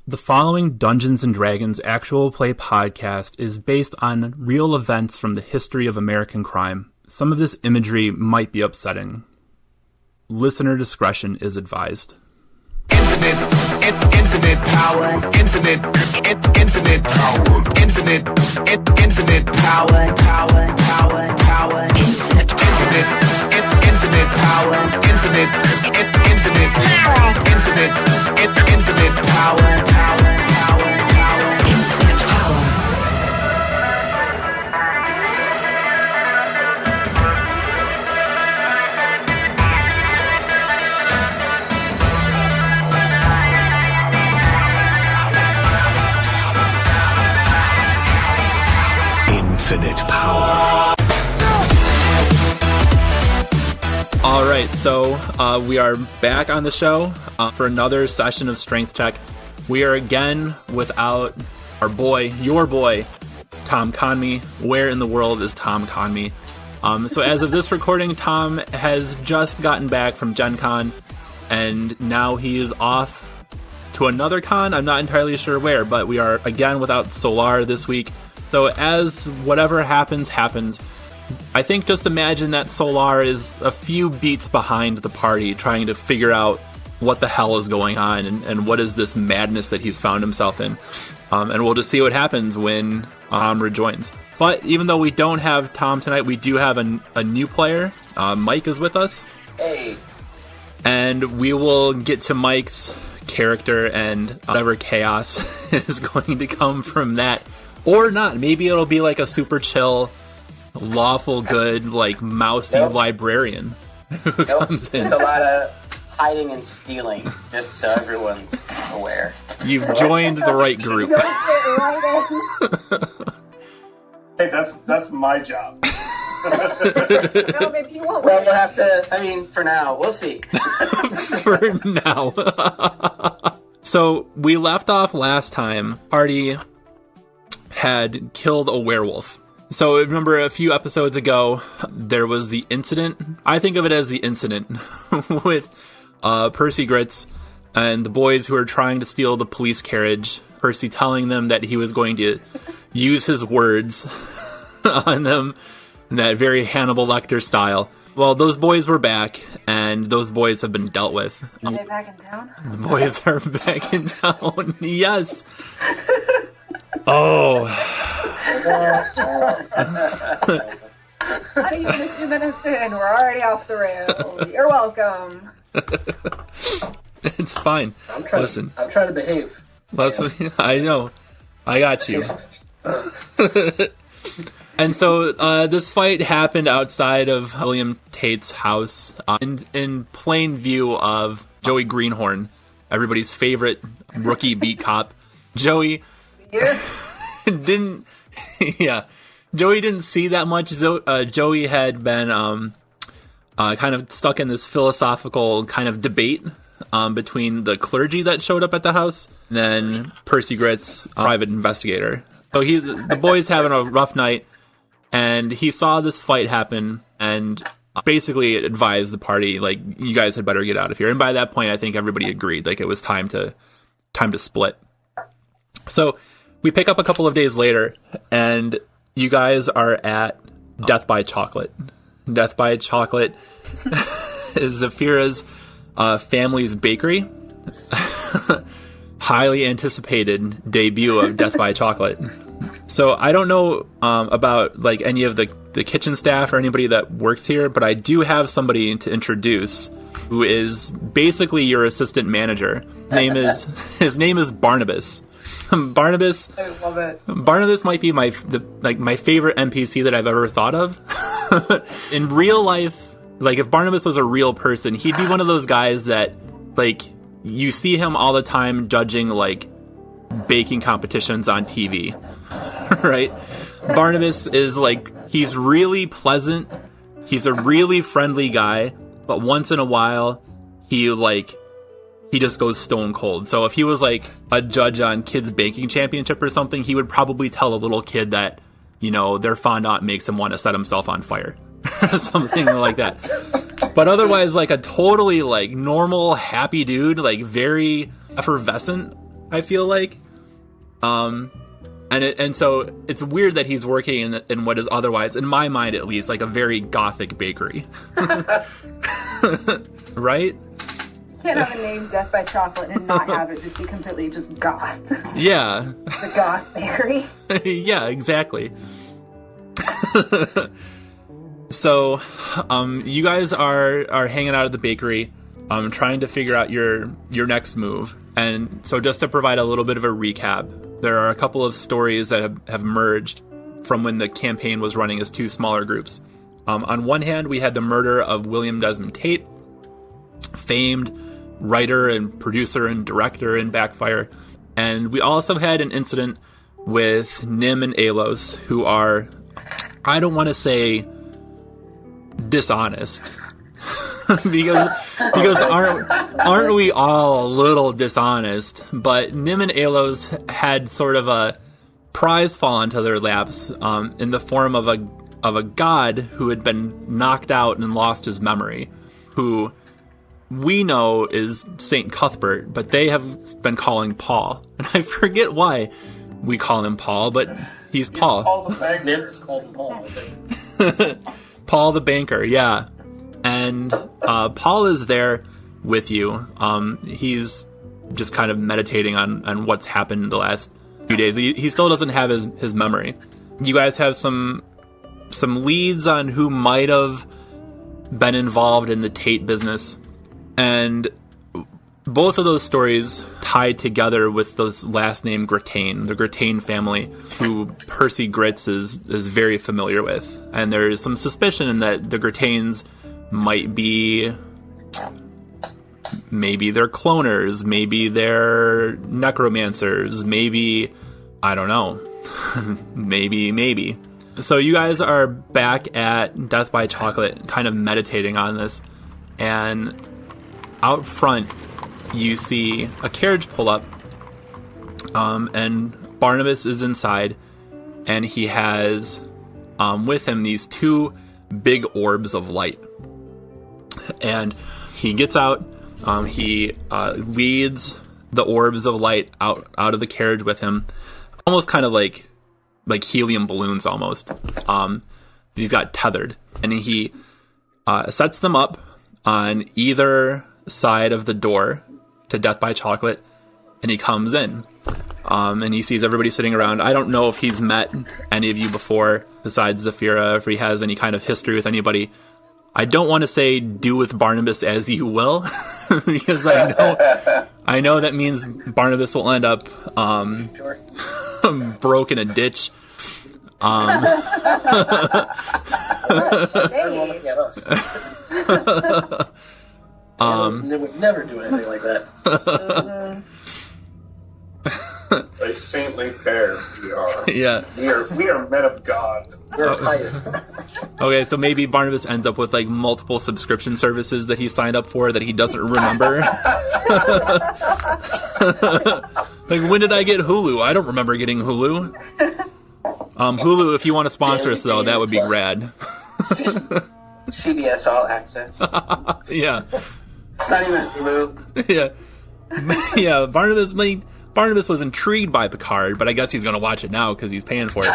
The following Dungeons & Dragons actual play podcast is based on real events from the history of American crime. Some of this imagery might be upsetting. Listener discretion is advised. Infinite power, infinite power, infinite power, infinite power, infinite power. Infinite power. All right, so we are back on the show for another session of Strength Check. We are again without our boy, your boy, Tom Conmee. Where in the world is Tom Conmee? So as of this recording, Tom has just gotten back from Gen Con, and now he is off to another con. I'm not entirely sure where, but we are again without Solar this week. So as whatever happens, I think just imagine that Solar is a few beats behind the party trying to figure out what the hell is going on and what is this madness that he's found himself in. And we'll just see what happens when Tom rejoins. But even though we don't have Tom tonight, we do have a new player. Mike is with us. Hey. And we will get to Mike's character and whatever chaos is going to come from that. Or not. Maybe it'll be like a super chill, lawful good, like mousy librarian who comes in. Just a lot of hiding and stealing, just so everyone's aware. You've joined the right group. Hey, that's my job. No, maybe you won't. Well, we'll have to, for now, we'll see. For now. So, we left off last time. Party had killed a werewolf. So remember a few episodes ago, there was the incident. I think of it as the incident with Percy Grits and the boys who were trying to steal the police carriage. Percy telling them that he was going to use his words on them in that very Hannibal Lecter style. Well, those boys were back, and those boys have been dealt with. Are they back in town? The boys are back in town. Yes. Oh. Not even a few minutes in, we're already off the rails. You're welcome. It's fine. I'm trying to behave. I know. I got you. And so this fight happened outside of William Tate's house in plain view of Joey Greenhorn, everybody's favorite rookie beat cop. Joey didn't see that much. Joey had been kind of stuck in this philosophical kind of debate between the clergy that showed up at the house and then Percy Grits, private investigator. So the boy's having a rough night, and he saw this fight happen and basically advised the party, like, you guys had better get out of here. And by that point, I think everybody agreed, like, it was time to split. So we pick up a couple of days later, and you guys are at Death by Chocolate. Death by Chocolate is Zafira's family's bakery. Highly anticipated debut of Death by Chocolate. So I don't know about like any of the kitchen staff or anybody that works here, but I do have somebody to introduce who is basically your assistant manager. His name is Barnabas. Barnabas. I love it. Barnabas might be my favorite NPC that I've ever thought of. In real life, like if Barnabas was a real person, he'd be one of those guys that like you see him all the time judging like baking competitions on TV, right? Barnabas is like, he's really pleasant. He's a really friendly guy, but once in a while, he just goes stone cold. So if he was like a judge on Kids Baking Championship or something, he would probably tell a little kid that, you know, their fondant makes him want to set himself on fire. Something like that. But otherwise, like a totally like normal, happy dude, like very effervescent. I feel like. And so it's weird that he's working in what is otherwise, in my mind at least, like a very gothic bakery. Right? Can't have a name Death by Chocolate and not have it just be completely just goth. Yeah. The goth bakery. Yeah, exactly. So, you guys are hanging out at the bakery, trying to figure out your next move. And so just to provide a little bit of a recap, there are a couple of stories that have merged from when the campaign was running as two smaller groups. On one hand, we had the murder of William Desmond Tate, famed writer and producer and director in Backfire. And we also had an incident with Nim and Alos, who are, I don't want to say dishonest, because aren't we all a little dishonest? But Nim and Alos had sort of a prize fall into their laps in the form of a god who had been knocked out and lost his memory, who we know is Saint Cuthbert, but they have been calling Paul, and I forget why we call him Paul, but he's Paul. Paul the banker is called Paul, I think. Paul the banker, yeah. And Paul is there with you. He's just kind of meditating on what's happened the last few days. He still doesn't have his memory. You guys have some leads on who might have been involved in the Tate business. And both of those stories tied together with this last name Grattain, the Grattain family, who Percy Grits is very familiar with. And there's some suspicion that the Grattains might be, maybe they're cloners, maybe they're necromancers, maybe, I don't know, maybe. So you guys are back at Death by Chocolate, kind of meditating on this, and out front you see a carriage pull up, and Barnabas is inside, and he has with him these two big orbs of light. And he gets out, he leads the orbs of light out of the carriage with him, almost kind of like helium balloons almost. He's got tethered, and he sets them up on either side of the door to Death by Chocolate, and he comes in, and he sees everybody sitting around. I don't know if he's met any of you before besides Zafira, if he has any kind of history with anybody. I don't want to say do with Barnabas as you will, because I know that means Barnabas will end up broke in a ditch. They would never do anything like that. A saintly pair we are. Yeah. We are men of God. We're pious. Okay, so maybe Barnabas ends up with like multiple subscription services that he signed up for that he doesn't remember. Like, when did I get Hulu? I don't remember getting Hulu. Hulu, if you want to sponsor us though, that would be rad. CBS All Access. Yeah. It's not even Hulu. Yeah. Yeah, Barnabas was intrigued by Picard, but I guess he's going to watch it now because he's paying for it.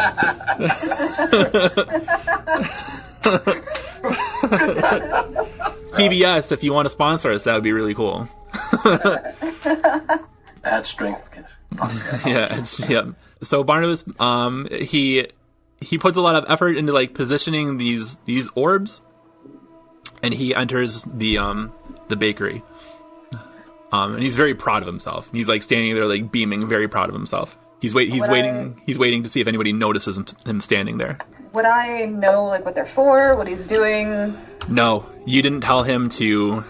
CBS, if you want to sponsor us, that would be really cool. Add strength. Yeah. So Barnabas, he puts a lot of effort into like positioning these orbs, and he enters the bakery. And he's very proud of himself. He's like standing there, like beaming, very proud of himself. He's waiting to see if anybody notices him standing there. Would I know like what they're for? What he's doing? No, you didn't tell him to.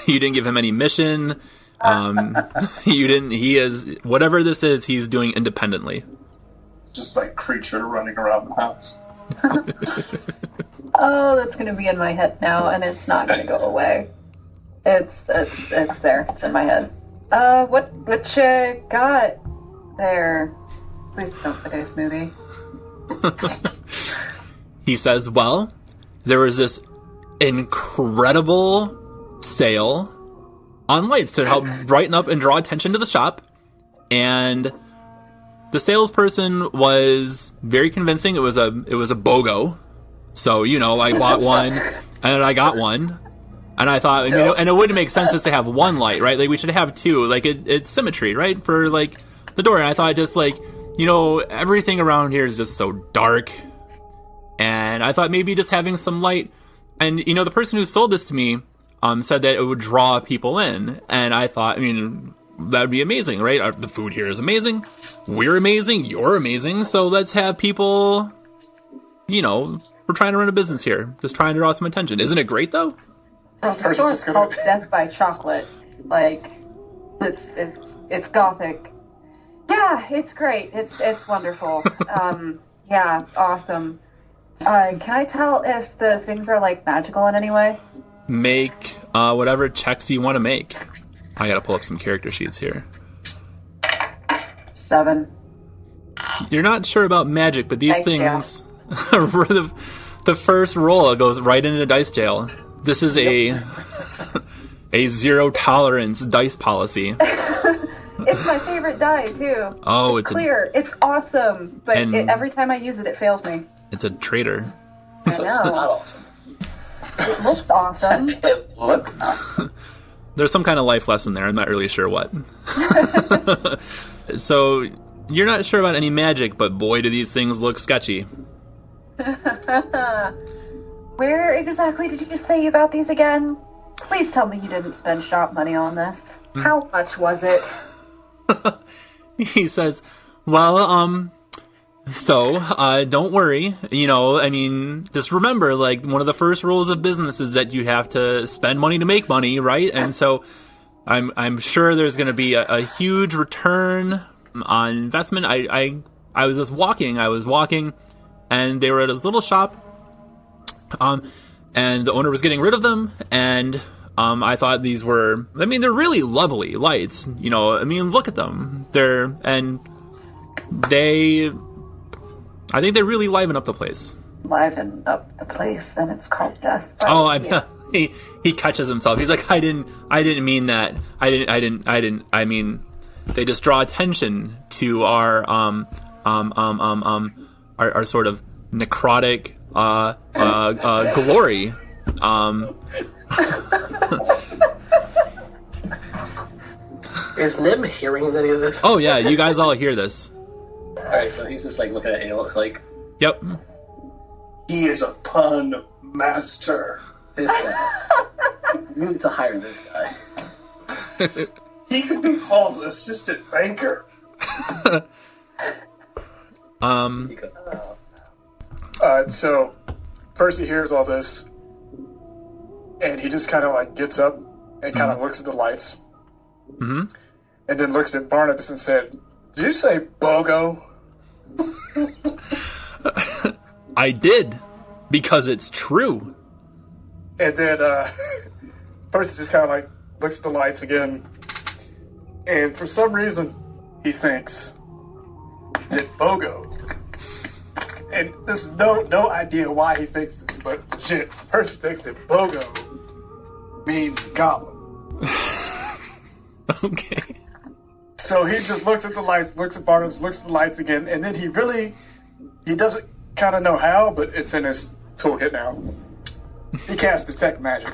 You didn't give him any mission. You didn't. He is whatever this is. He's doing independently. Just like creature running around the house. Oh, that's gonna be in my head now, and it's not gonna go away. It's there. It's in my head. What you got there? Please don't say smoothie. He says, well, there was this incredible sale on lights to help brighten up and draw attention to the shop. and the salesperson was very convincing. It was a BOGO. So, I bought one and I got one. And I thought, and it wouldn't make sense just to have one light, right? Like, we should have two. Like, it's symmetry, right? For, like, the door. And I thought just, like, everything around here is just so dark. And I thought maybe just having some light. And, the person who sold this to me said that it would draw people in. And I thought, that would be amazing, right? The food here is amazing. We're amazing. You're amazing. So let's have people, we're trying to run a business here. Just trying to draw some attention. Isn't it great, though? The store's called Death by Chocolate. Like, it's gothic. Yeah, it's great. It's wonderful. Yeah, awesome. Can I tell if the things are, like, magical in any way? Make whatever checks you want to make. I gotta pull up some character sheets here. 7. You're not sure about magic, but these Dice things... the first roll goes right into dice jail. This is a zero tolerance dice policy. It's my favorite die, too. Oh, it's clear. It's awesome. But every time I use it, it fails me. It's a traitor. I So know. it's not awesome. It looks awesome. It looks awesome. There's some kind of life lesson there. I'm not really sure what. So, you're not sure about any magic, but boy, do these things look sketchy. Where exactly did you just say you got these again? Please tell me you didn't spend shop money on this. How much was it? He says, well, don't worry. Just remember, like, one of the first rules of business is that you have to spend money to make money, right? And so I'm sure there's going to be a huge return on investment. I was just walking. And they were at this little shop. And the owner was getting rid of them, and I thought these were, they're really lovely lights, look at them. I think they really liven up the place. Liven up the place, and it's called Death. He catches himself. He's like, I didn't mean that. I mean, they just draw attention to our sort of necrotic, glory. Is Nim hearing any of this? Oh yeah, you guys all hear this. Alright, so he's just like looking at it, looks like Yep. He is a pun master. this guy. We need to hire this guy. He could be Paul's assistant banker. So Percy hears all this, and he just kind of like gets up and kind of looks at the lights, and then looks at Barnabas and said, "Did you say BOGO?" I did, because it's true. And then Percy just kind of like looks at the lights again, and for some reason he thinks that BOGO. And there's no idea why he thinks this, but legit, Percy thinks that BOGO means goblin. Okay. So he just looks at the lights, looks at Barnabas, looks at the lights again, and then he doesn't kind of know how, but it's in his toolkit now. He casts Detect Magic.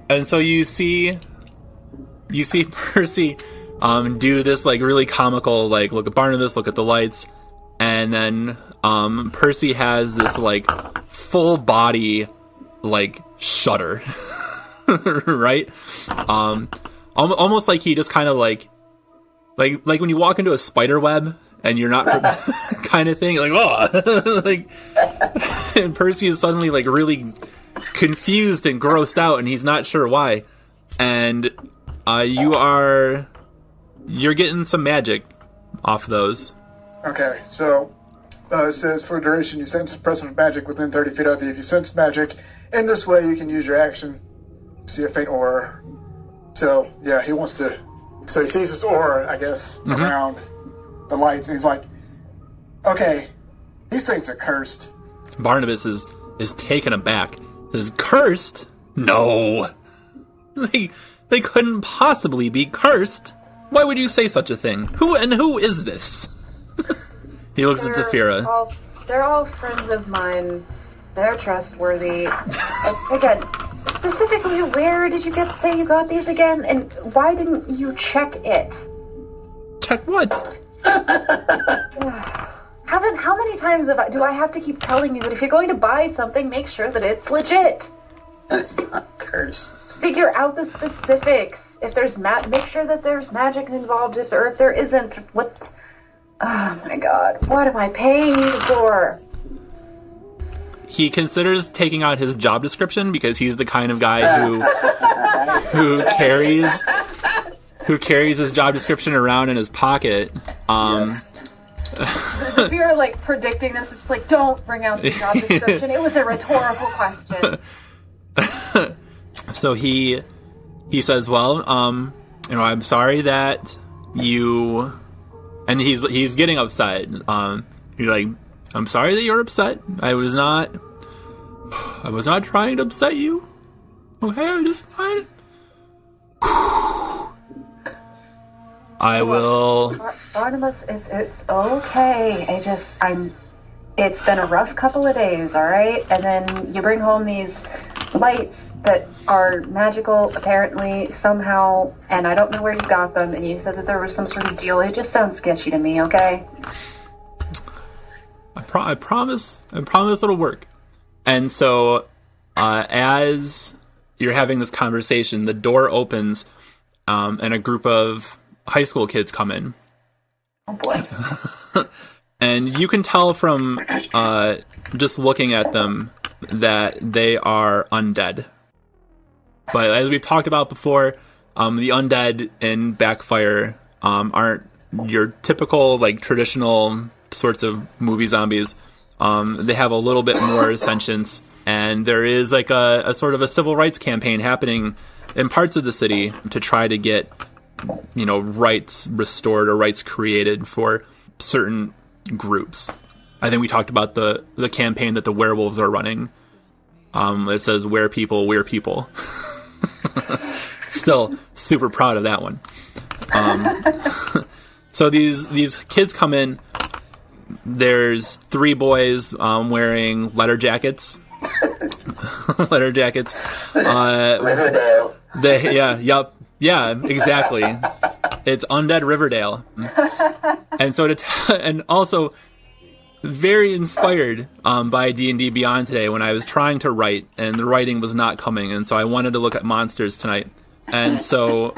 And so you see Percy do this like really comical, like, look at Barnabas, look at the lights, and then Percy has this like full body like shudder. Right? Almost like he just kind of like when you walk into a spider web and you're not kind of thing, like, oh, like, and Percy is suddenly like really confused and grossed out, and he's not sure why. And you're getting some magic off those. Okay, so it says for a duration you sense suppressive magic within 30 feet of you. If you sense magic in this way, you can use your action to see a faint aura. So yeah, he wants to. So he sees this aura, I guess, around the lights, and he's like, "Okay, these things are cursed." Barnabas is taken aback. Is cursed? No. They couldn't possibly be cursed. Why would you say such a thing? Who is this? He looks at Zafira. They're all friends of mine. They're trustworthy. Again, specifically, where did you say you got these again? And why didn't you check it? Check what? How many times do I have to keep telling you that if you're going to buy something, make sure that it's legit? It's not cursed. Figure out the specifics. If there's make sure that there's magic involved. If there isn't, what? Oh my god, what am I paying you for? He considers taking out his job description because he's the kind of guy who carries his job description around in his pocket. Yes. If you're like predicting this, it's just like, don't bring out the job description. It was a rhetorical question. So he says, well, I'm sorry that you, and he's getting upset. You're like, I'm sorry that you're upset. I was not trying to upset you. Okay, I just fine. I will. Barnabas, it's okay. It's been a rough couple of days, all right? And then you bring home these lights that are magical, apparently, somehow, and I don't know where you got them, and you said that there was some sort of deal. It just sounds sketchy to me, okay? I promise it'll work. And so, as you're having this conversation, the door opens, and a group of high school kids come in. Oh boy. And you can tell from just looking at them that they are undead. But as we've talked about before, the undead in Backfire aren't your typical, like, traditional sorts of movie zombies. They have a little bit more sentience, and there is like a sort of a civil rights campaign happening in parts of the city to try to get, rights restored or rights created for certain groups. I think we talked about the campaign that the werewolves are running. It says "Were people, we're people." Still super proud of that one. So these kids come in. There's 3 boys wearing leather jackets. Leather jackets. Riverdale. Yeah, exactly. It's undead Riverdale. And so and also very inspired by D&D Beyond today when I was trying to write and the writing was not coming, and so I wanted to look at monsters tonight. And so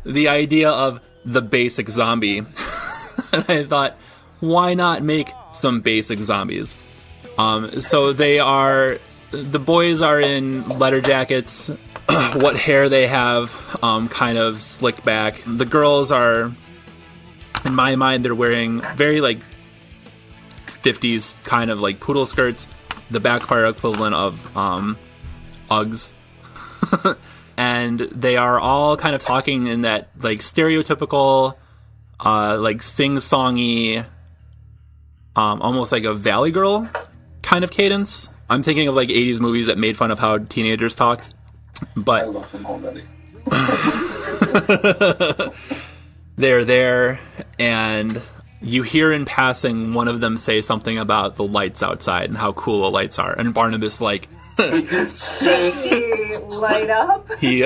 the idea of the basic zombie, and I thought, why not make some basic zombies? So the boys are in leather jackets. What hair they have, kind of slicked back. The girls are, in my mind, they're wearing very, like, 50s kind of, like, poodle skirts. The Backfire equivalent of Uggs. And they are all kind of talking in that, like, stereotypical, like, sing-songy, almost like a Valley Girl kind of cadence. I'm thinking of, like, 80s movies that made fun of how teenagers talked. But I love them already. They're there, and you hear in passing one of them say something about the lights outside and how cool the lights are. And Barnabas, like, Shaky light up. he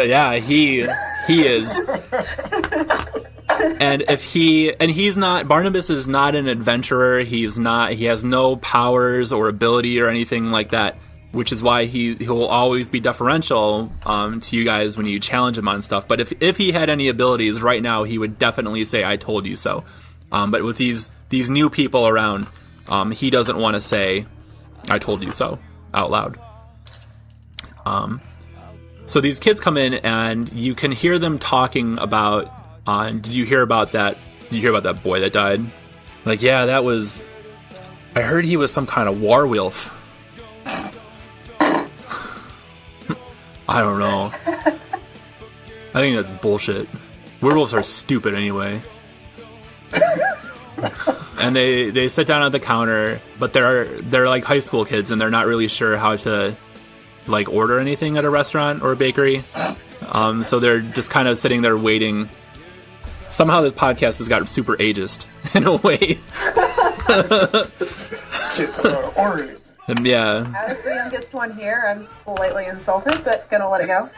is. And he's not, Barnabas is not an adventurer. He has no powers or ability or anything like that, which is why he'll always be deferential to you guys when you challenge him on stuff. But if he had any abilities right now, he would definitely say, "I told you so." But with these new people around, he doesn't want to say, "I told you so" out loud. So these kids come in, and you can hear them talking about. Did you hear about that? Did you hear about that boy that died? Like, yeah, that was. I heard he was some kind of werewolf. I don't know. I think that's bullshit. Werewolves are stupid anyway. And they sit down at the counter, but they're like high school kids, and they're not really sure how to, like, order anything at a restaurant or a bakery. So they're just kind of sitting there waiting. Somehow this podcast has got super ageist in a way. Kids are already. Yeah, As the youngest one here, I'm slightly insulted, but gonna let it go.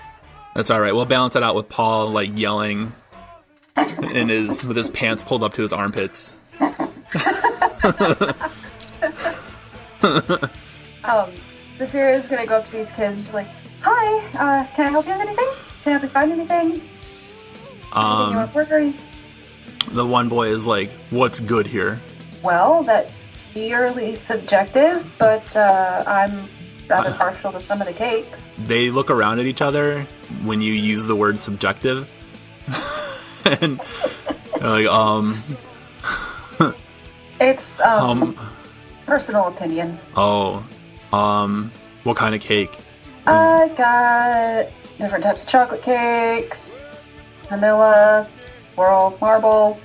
that's all right. We'll balance it out with Paul like yelling with his pants pulled up to his armpits. Zafira is gonna go up to these kids and be like, "Hi, can I help you with anything? Can I help you find anything? Anything you want for or The one boy is like, "What's good here?" Well, that's purely subjective, but I'm rather partial to some of the cakes. They look around at each other when you use the word subjective, and they're like, It's personal opinion. what kind of cake? I got different types of chocolate cakes, vanilla, swirl, marble.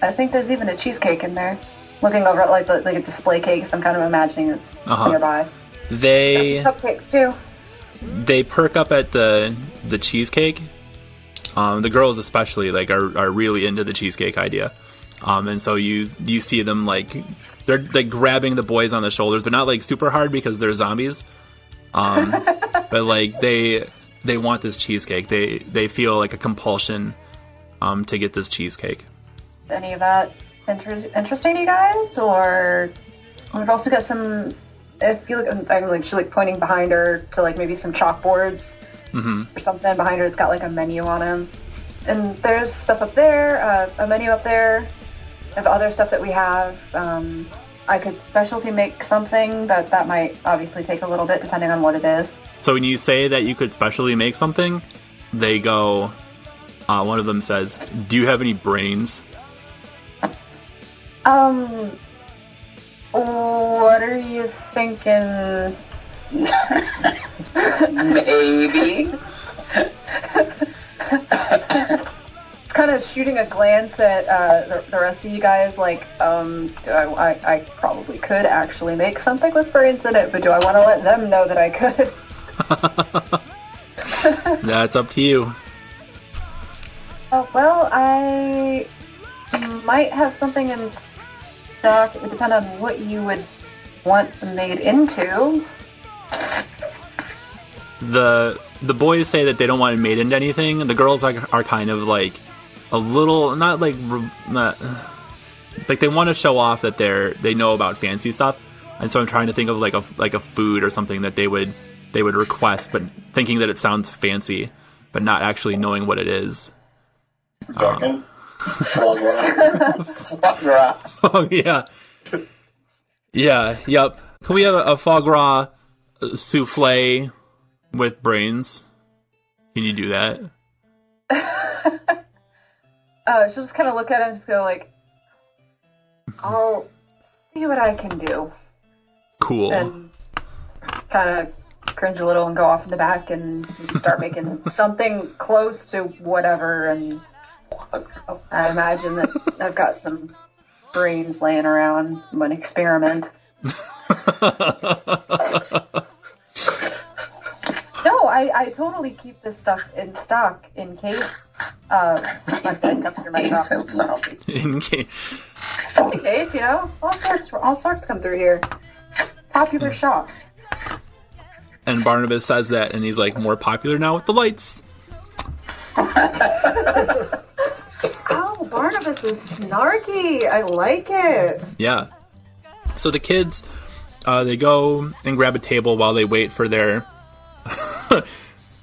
I think there's even a cheesecake in there. Looking over at like a display cakes, I'm kind of imagining it's nearby. They Cupcakes too. they perk up at the cheesecake. The girls especially like are really into the cheesecake idea. And so you see them like they're like grabbing the boys on the shoulders, but not like super hard because they're zombies. But like they want this cheesecake. They feel like a compulsion to get this cheesecake. Any of that interesting to you guys? Or we've also got some. I feel like I'm like pointing behind her to like maybe some chalkboards or something behind her. It's got like a menu on them, and there's stuff up there, a menu up there of other stuff that we have. I could specialty make something, but that might obviously take a little bit depending on what it is. So when you say that you could specially make something, they go. One of them says, "Do you have any brains?" What are you thinking? Maybe. It's kind of shooting a glance at the rest of you guys, like, I probably could actually make something with brains in it, but do I want to let them know that I could? That's up to you. Oh, well, I might have something in stock. It would depend on what you would want made into. The boys say that they don't want it made into anything. The girls are kind of like a little not like they want to show off that they know about fancy stuff, and so I'm trying to think of like a food or something that they would request, but thinking that it sounds fancy, but not actually knowing what it is. Ducking. Foie gras. Oh yeah, yep. Can we have a foie gras souffle with brains? Can you do that? She'll just kind of look at him and just go like, I'll see what I can do. Cool. And kind of cringe a little and go off in the back and start making something close to whatever. And I imagine that I've got some brains laying around. I'm going to experiment. No, I totally keep this stuff in stock in case. My phone comes through my shop. In case. Just in case, you know, all sorts come through here. Popular shop. And Barnabas says that, and he's like, more popular now with the lights. Oh, Barnabas is snarky. I like it. Yeah. So the kids, they go and grab a table while they wait for their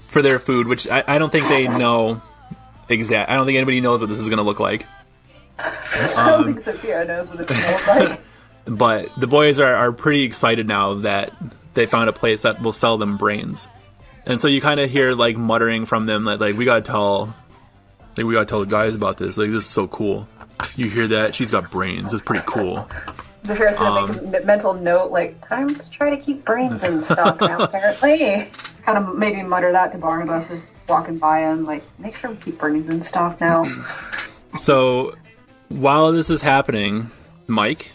for their food, which I don't think they know exact. I don't think anybody knows what this is going to look like. I don't think Sophia knows what it's going to look like. But the boys are pretty excited now that they found a place that will sell them brains. And so you kind of hear like muttering from them that like we gotta tell the guys about this. Like, this is so cool. You hear that? She's got brains. It's pretty cool. Zafira's gonna make a mental note, like, time to try to keep brains in stock now, apparently. Kind of maybe mutter that to Barnabas as walking by him, like, make sure we keep brains in stock now. So, while this is happening, Mike,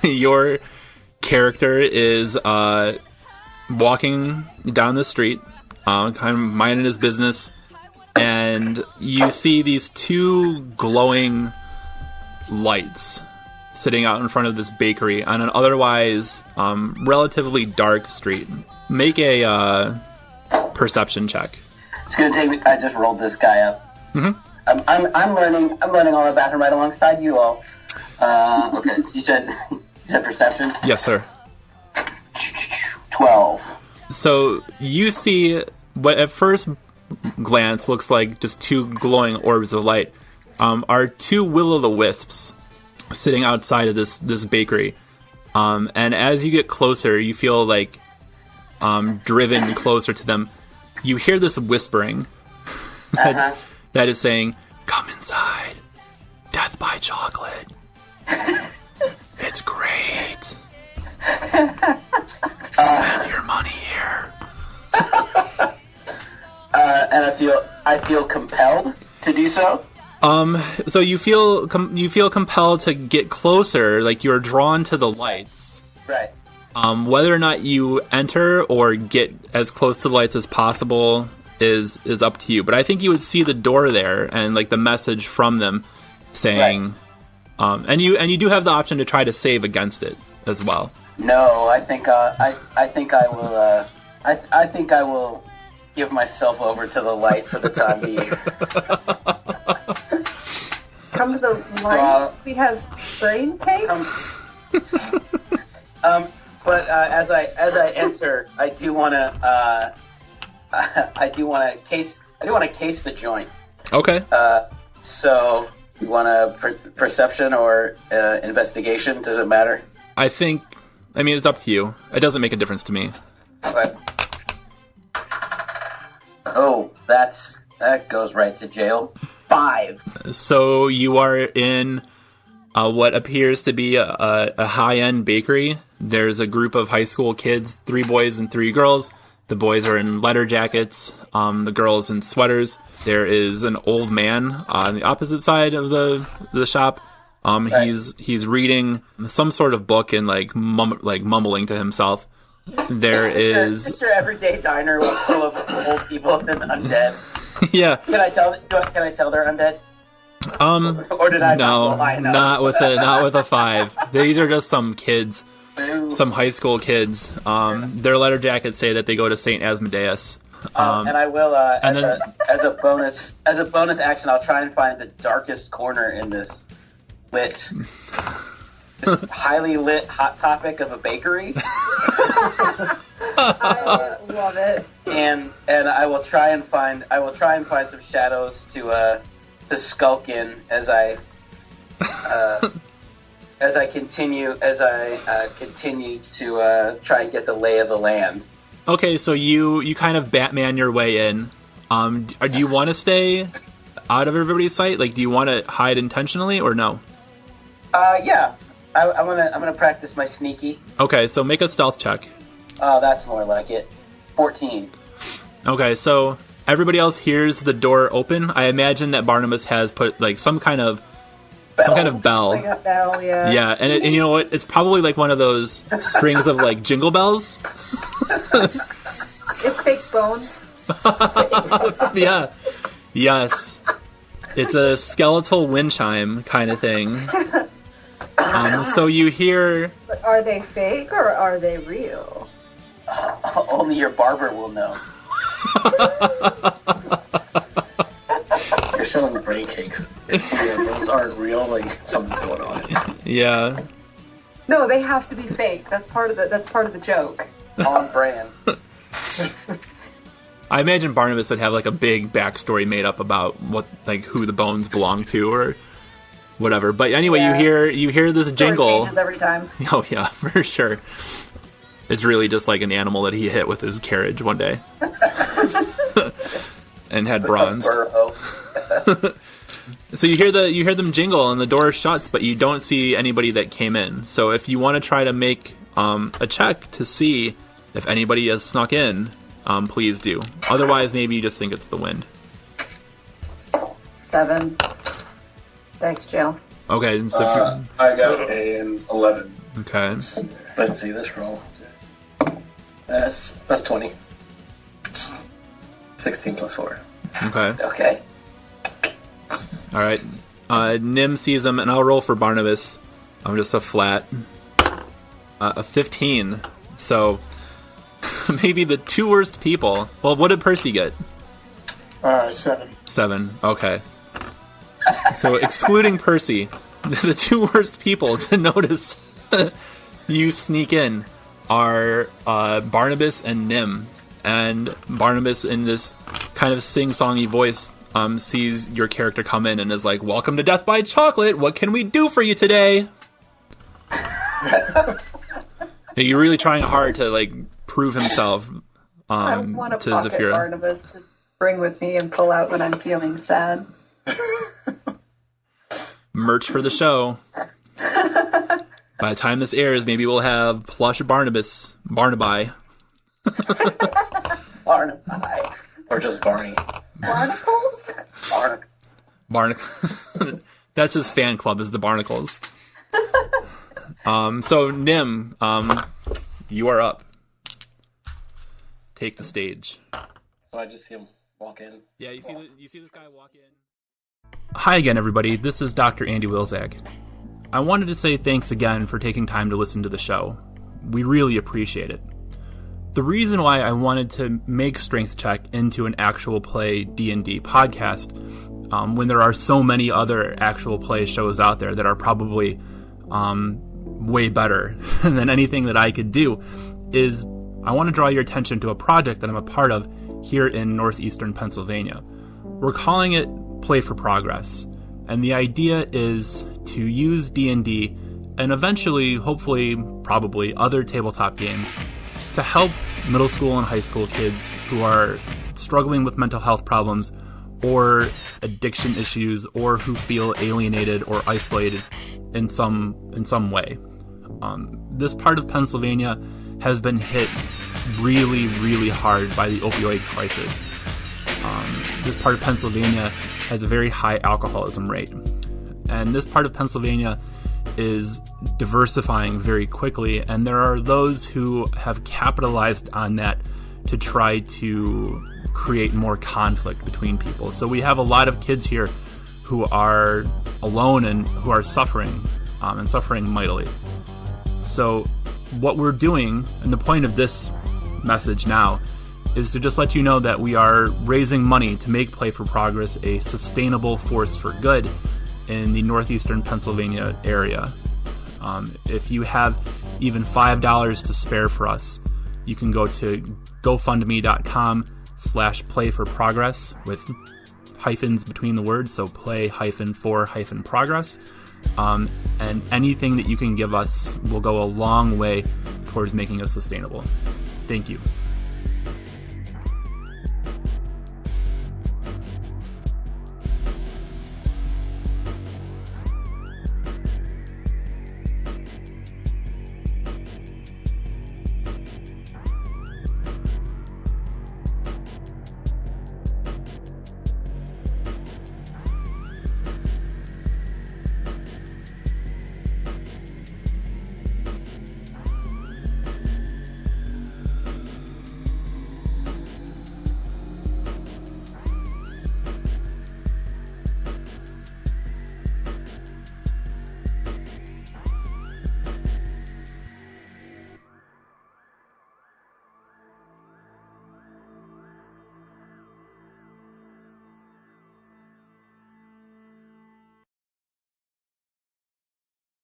your character is walking down the street, kind of minding his business, and you see these two glowing lights sitting out in front of this bakery on an otherwise relatively dark street. Make a perception check. It's gonna take me. I just rolled this guy up. Mm-hmm. I'm learning all about him right alongside you all. Okay, so you said perception. Yes, sir. 12. So you see what at first glance looks like just two glowing orbs of light are two will-o'-the-wisps sitting outside of this bakery. And as you get closer, you feel like driven closer to them. You hear this whispering that is saying, "Come inside. Death by chocolate. It's great. Spend your money here." And I feel compelled to do so. So you feel compelled to get closer, like you're drawn to the lights. Right. Whether or not you enter or get as close to the lights as possible is up to you. But I think you would see the door there and like the message from them saying, right. And you do have the option to try to save against it as well. No, I think I will give myself over to the light for the time being. Come to the light. We have brain cake. But as I enter, I do want to case the joint. Okay. So you want a perception or investigation? Does it matter? I mean, it's up to you. It doesn't make a difference to me. Okay. Oh, that goes right to jail. 5. So you are in what appears to be a high-end bakery. There's a group of high school kids, 3 boys and 3 girls. The boys are in leather jackets, the girls in sweaters. There is an old man on the opposite side of the shop. Right. He's reading some sort of book and like mumbling to himself. There is Mr. Everyday Diner full of old people and undead. Yeah. Can I tell they're undead? Or did I not with a 5. These are just some kids, some high school kids. Their letter jackets say that they go to St. Asmodeus. And I will, as a bonus action, I'll try and find the darkest corner in this highly lit hot topic of a bakery. I love it. And I will try and find some shadows to skulk in as I continue to try and get the lay of the land. Okay, so you kind of Batman your way in. Do you want to stay out of everybody's sight? Like, do you want to hide intentionally or no? Yeah. I'm gonna practice my sneaky. Okay, so make a stealth check. Oh, that's more like it. 14. Okay, so everybody else hears the door open. I imagine that Barnabas has put like some kind of bell. Like a bell, yeah. Yeah, and you know what? It's probably like one of those strings of like jingle bells. It's fake bones. Yeah. Yes. It's a skeletal wind chime kind of thing. So you hear... But are they fake or are they real? Only your barber will know. You're selling the brain cakes. If those aren't real, like something's going on. Yeah. No, they have to be fake. That's part of the joke. On brand. I imagine Barnabas would have like a big backstory made up about who the bones belong to or whatever. But anyway, Yeah. you hear this Story jingle. changes every time. Oh yeah, for sure. It's really just like an animal that he hit with his carriage one day. And had bronze. So you hear them jingle and the door shuts, but you don't see anybody that came in. So if you want to try to make a check to see if anybody has snuck in, please do. Otherwise, maybe you just think it's the wind. 7. Thanks, Jill. Okay, so I got an 11. okay. Let's see this roll. That's 20. 16 plus 4. Okay. Okay. All right. Nim sees him, and I'll roll for Barnabas. I'm just a flat. A 15. So maybe the two worst people. Well, what did Percy get? 7. 7. Okay. So excluding Percy, the two worst people to notice you sneak in are Barnabas and Nim. And Barnabas, in this kind of sing-songy voice, sees your character come in and is like, "Welcome to Death by Chocolate. What can we do for you today?" You're really trying hard to like prove himself I want a to pocket Zafira. Barnabas to bring with me and pull out when I'm feeling sad. Merch for the show. By the time this airs, maybe we'll have plush Barnaby. Barnaby. Or just Barney. Barnacles? That's his fan club, is the Barnacles. So Nim, you are up. Take the stage. So I just see him walk in. Yeah, you see this guy walk in. Hi again, everybody. This is Dr. Andy Wilczak. I wanted to say thanks again for taking time to listen to the show. We really appreciate it. The reason why I wanted to make Strength Check into an actual play D&D podcast, when there are so many other actual play shows out there that are probably way better than anything that I could do, is I want to draw your attention to a project that I'm a part of here in northeastern Pennsylvania. We're calling it Play for Progress, and the idea is to use D&D and eventually, hopefully, probably other tabletop games to help middle school and high school kids who are struggling with mental health problems or addiction issues, or who feel alienated or isolated in some way. This part of Pennsylvania has been hit really, really hard by the opioid crisis. This part of Pennsylvania has a very high alcoholism rate. And this part of Pennsylvania is diversifying very quickly, and there are those who have capitalized on that to try to create more conflict between people. So we have a lot of kids here who are alone and who are suffering, and suffering mightily. So what we're doing, and the point of this message now, is to just let you know that we are raising money to make Play for Progress a sustainable force for good in the northeastern Pennsylvania area. If you have even $5 to spare for us, you can go to GoFundMe.com/playforprogress with hyphens between the words, so play-for-progress. And anything that you can give us will go a long way towards making us sustainable. Thank you.